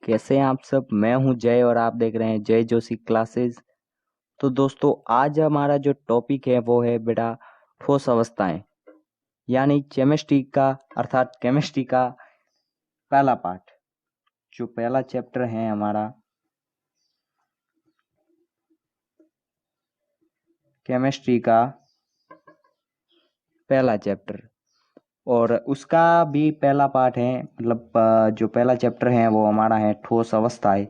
कैसे हैं आप सब। मैं हूं जय और आप देख रहे हैं जय जोशी क्लासेस। तो दोस्तों आज हमारा जो टॉपिक है वो है बेटा ठोस अवस्थाएं, यानी केमिस्ट्री का अर्थात केमिस्ट्री का पहला पार्ट। जो पहला चैप्टर है हमारा केमिस्ट्री का पहला चैप्टर, और उसका भी पहला पार्ट है। मतलब जो पहला चैप्टर है वो हमारा है ठोस अवस्थाएं।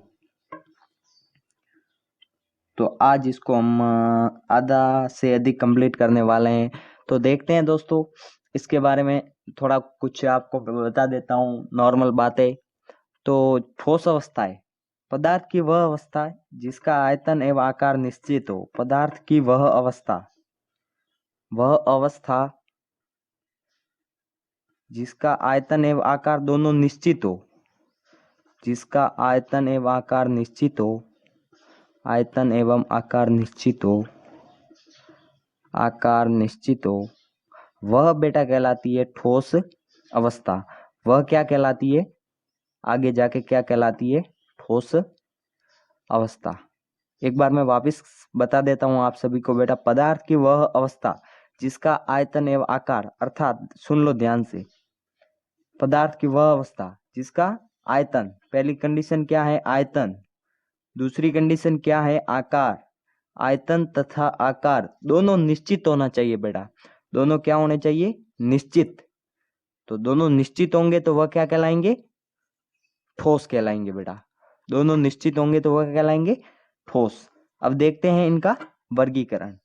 तो आज इसको हम आधा से अधिक कंप्लीट करने वाले हैं। तो देखते हैं दोस्तों, इसके बारे में थोड़ा कुछ आपको बता देता हूँ नॉर्मल बातें। तो ठोस अवस्था है पदार्थ की वह अवस्था जिसका आयतन एवं आकार निश्चित हो। पदार्थ की वह अवस्था जिसका आयतन एवं आकार दोनों निश्चित हो। जिसका आयतन एवं आकार निश्चित हो। आयतन एवं आकार निश्चित हो। आकार निश्चित हो, वह बेटा कहलाती है ठोस अवस्था। वह क्या कहलाती है, आगे जाके क्या कहलाती है, ठोस अवस्था। एक बार मैं वापस बता देता हूं आप सभी को बेटा। पदार्थ की वह अवस्था जिसका आयतन एवं आकार, अर्थात सुन लो ध्यान से, पदार्थ की वह अवस्था जिसका आयतन, पहली कंडीशन क्या है, आयतन। दूसरी कंडीशन क्या है, आकार। आयतन तथा आकार दोनों निश्चित होना चाहिए बेटा। दोनों क्या होने चाहिए, निश्चित। तो दोनों निश्चित होंगे तो वह क्या कहलाएंगे, ठोस कहलाएंगे बेटा। दोनों निश्चित होंगे तो वह कहलाएंगे ठोस। अब देखते हैं इनका वर्गीकरण।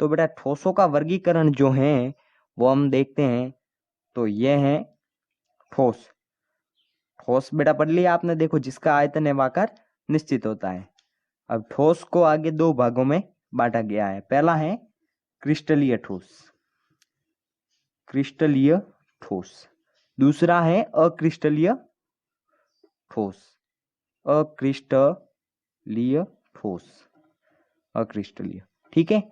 तो बेटा ठोसों का वर्गीकरण जो है वो हम देखते हैं। तो यह है ठोस। ठोस बेटा पढ़ लिया आपने, देखो जिसका आयतन एवं आकार निश्चित होता है। अब ठोस को आगे दो भागों में बांटा गया है। पहला है क्रिस्टलीय ठोस, क्रिस्टलीय ठोस। दूसरा है अक्रिस्टलीय ठोस, अक्रिस्टलीय ठोस, अक्रिस्टलीय। ठीक है।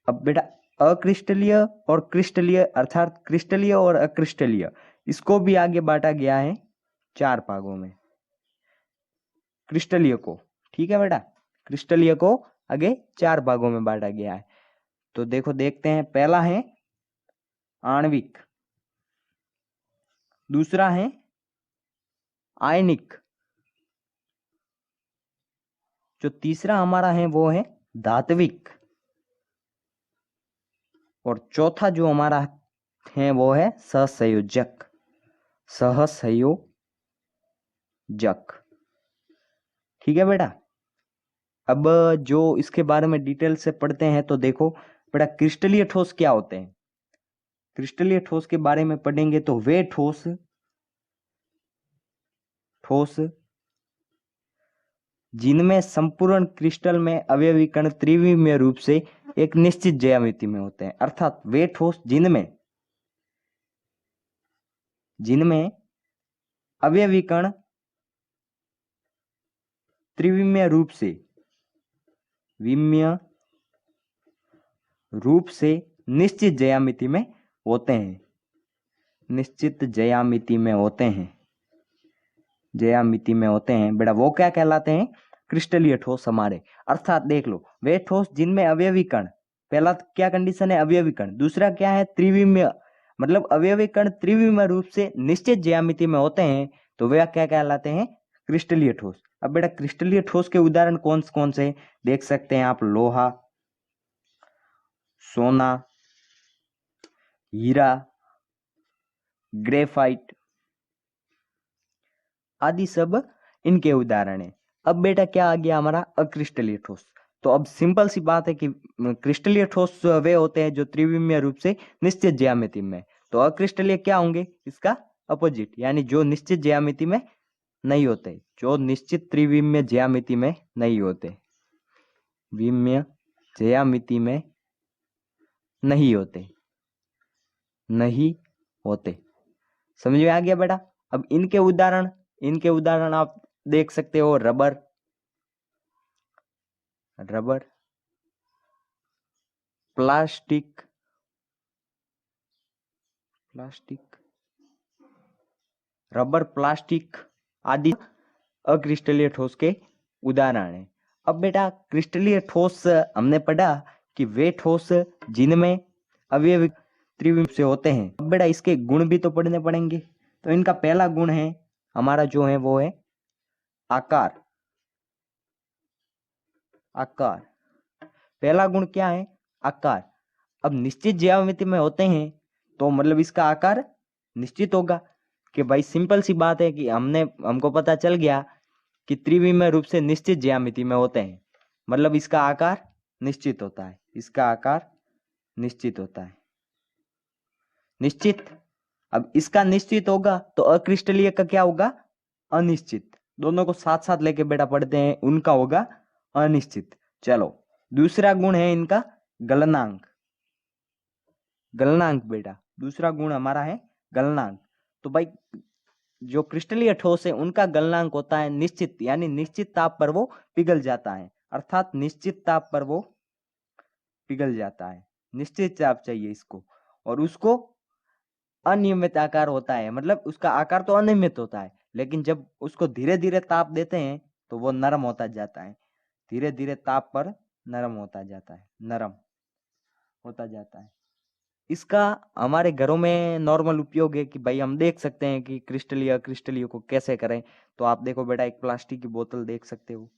अब बेटा अक्रिस्टलीय और क्रिस्टलीय, अर्थात क्रिस्टलीय और अक्रिस्टलीय, इसको भी आगे बांटा गया है चार भागों में। क्रिस्टलीय को, ठीक है बेटा, क्रिस्टलीय को आगे चार भागों में बांटा गया है। तो देखो देखते हैं। पहला है आणविक, दूसरा है आयनिक, जो तीसरा हमारा है वो है धात्विक, और चौथा जो हमारा है वो है सहसंयोजक, सहसंयोजक। ठीक है बेटा। अब जो इसके बारे में डिटेल से पढ़ते हैं तो देखो बेटा, क्रिस्टलीय ठोस क्या होते हैं। क्रिस्टलीय ठोस के बारे में पढ़ेंगे तो वे ठोस जिनमें संपूर्ण क्रिस्टल में अवयवी कण त्रिविमीय रूप से एक निश्चित ज्यामिति में होते हैं। अर्थात वे ठोस जिनमें अवयवी कण त्रिविमीय रूप से निश्चित ज्यामिति में होते हैं। निश्चित ज्यामिति में होते हैं बेटा, वो क्या कहलाते हैं, क्रिस्टलीय ठोस हमारे। अर्थात देख लो, वे ठोस जिनमें अवयवी कण, पहला क्या कंडीशन है, अवयवी कण। दूसरा क्या है, त्रिविमीय, मतलब अवयवी कण त्रिविमीय रूप से निश्चित ज्यामिति में होते हैं, तो वे क्या कहलाते हैं, क्रिस्टलीय ठोस। अब बेटा क्रिस्टलीय ठोस के उदाहरण कौन कौन से देख सकते हैं आप, लोहा, सोना, हीरा, ग्रेफाइट आदि सब इनके उदाहरण है। अब बेटा क्या आ गया हमारा, अक्रिस्टलीय ठोस। तो अब सिंपल सी बात है कि क्रिस्टलीय ठोस वे होते हैं जो त्रिविमीय रूप से निश्चित ज्यामिति में, तो अक्रिस्टलीय क्या होंगे, इसका अपोजिट, यानी जो निश्चित ज्यामिति में नहीं होते, जो निश्चित त्रिविमीय ज्यामिति में नहीं होते, विमीय ज्यामिति में नहीं होते। समझ में आ गया बेटा। अब इनके उदाहरण आप देख सकते हो, रबर, प्लास्टिक रबर, प्लास्टिक आदि अक्रिस्टलीय ठोस के उदाहरण हैं। अब बेटा क्रिस्टलीय ठोस हमने पढ़ा कि वे ठोस जिनमें अवयव त्रिविम से होते हैं। अब बेटा इसके गुण भी तो पढ़ने पड़ेंगे। तो इनका पहला गुण है हमारा जो है वो है आकार। आकार, पहला गुण क्या है? आकार। अब निश्चित ज्यामिति में होते हैं तो मतलब इसका आकार निश्चित होगा कि भाई सिंपल सी बात है कि हमको पता चल गया कि त्रिविमीय रूप से निश्चित ज्यामिति में होते हैं, मतलब इसका आकार निश्चित होता है। इसका आकार निश्चित होता है। निश्चित, अब इसका निश्चित होगा तो अक्रिस्टलीय का क्या होगा? अनिश्चित। दोनों को साथ साथ लेके बेटा पढ़ते हैं, उनका होगा अनिश्चित। चलो दूसरा गुण है इनका गलनांक। गलनांक बेटा दूसरा गुण हमारा है गलनांक। तो भाई जो क्रिस्टलीय ठोस है उनका गलनांक होता है निश्चित, यानी निश्चित ताप पर वो पिघल जाता है, अर्थात निश्चित ताप पर वो पिघल जाता है। निश्चित ताप चाहिए इसको। और उसको अनियमित आकार होता है, मतलब उसका आकार तो अनियमित होता है, लेकिन जब उसको धीरे धीरे ताप देते हैं तो वो नरम होता जाता है। धीरे धीरे ताप पर नरम होता जाता है, नरम होता जाता है। इसका हमारे घरों में नॉर्मल उपयोग है कि भाई हम देख सकते हैं कि क्रिस्टलीय क्रिस्टलीय को कैसे करें। तो आप देखो बेटा एक प्लास्टिक की बोतल देख सकते हो,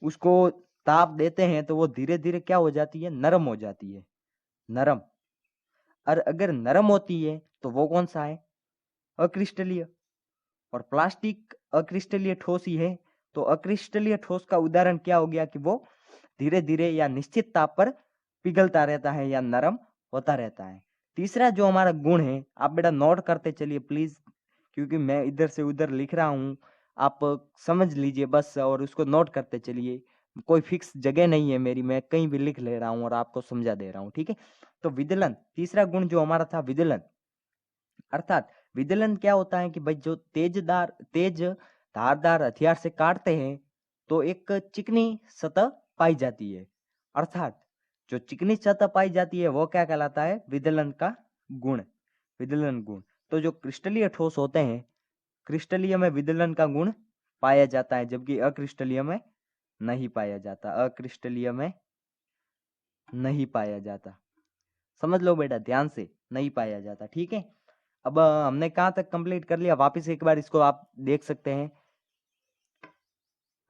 उसको ताप देते हैं तो वो धीरे धीरे क्या हो जाती है? नरम हो जाती है, नरम। और अगर नरम होती है तो वो कौन सा है? अक्रिस्टलीय। और प्लास्टिक अक्रिस्टलीय ठोस ही है, तो अक्रिस्टलीय ठोस का उदाहरण क्या हो गया कि वो धीरे धीरे या निश्चित ताप पर पिघलता रहता है या नरम होता रहता है। तीसरा जो हमारा गुण है, आप बेटा नोट करते चलिए प्लीज, क्योंकि मैं इधर से उधर लिख रहा हूं, आप समझ लीजिए बस और उसको नोट करते चलिए। कोई फिक्स जगह नहीं है मेरी, मैं कहीं भी लिख ले रहा हूं और आपको समझा दे रहा हूं, ठीक है। तो विदलन, तीसरा गुण जो हमारा था विदलन, अर्थात विदलन क्या होता है कि भाई जो तेज धारदार हथियार से काटते हैं तो एक चिकनी सतह पाई जाती है, अर्थात जो चिकनी सतह पाई जाती है वो क्या कहलाता है? विदलन का गुण, विदलन गुण। तो जो क्रिस्टलीय ठोस होते हैं, क्रिस्टलीय में विदलन का गुण पाया जाता है, जबकि अक्रिस्टलीय में नहीं पाया जाता। अक्रिस्टलीय में नहीं पाया जाता, समझ लो बेटा ध्यान से, नहीं पाया जाता, ठीक है। अब हमने कहां तक कंप्लीट कर लिया? वापस एक बार इसको आप देख सकते हैं,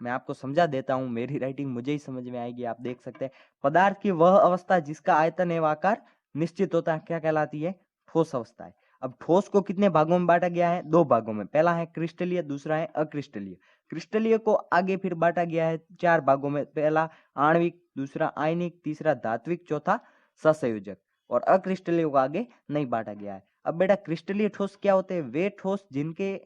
मैं आपको समझा देता हूं, मेरी राइटिंग मुझे ही समझ में आएगी, आप देख सकते हैं। पदार्थ की वह अवस्था जिसका आयतन एवं आकार निश्चित होता है क्या कहलाती है? ठोस अवस्था है। अब ठोस को कितने भागों में बांटा गया है? 2 भागों में, पहला है क्रिस्टलीय, दूसरा है अक्रिस्टलीय। क्रिस्टलीय को आगे फिर बांटा गया है 4 भागों में, पहला आणविक, दूसरा आयनिक, तीसरा धात्विक, चौथा ससंयोजक। और अक्रिस्टलीय को आगे नहीं बांटा गया है। अब बेटा क्रिस्टलीय ठोस क्या होते हैं? वे ठोस जिनके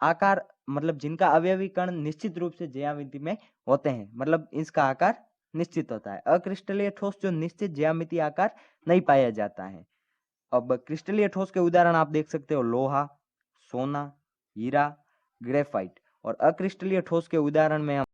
आकार मतलब जिनका अवयवी कण निश्चित रूप से ज्यामिति में होते हैं, मतलब इसका आकार निश्चित होता है। अक्रिस्टलीय ठोस जो निश्चित ज्यामिति आकार नहीं पाया जाता है। अब क्रिस्टलीय ठोस के उदाहरण आप देख सकते हो, लोहा, सोना, हीरा, ग्रेफाइट। और अक्रिस्टलीय ठोस के उदाहरण में हम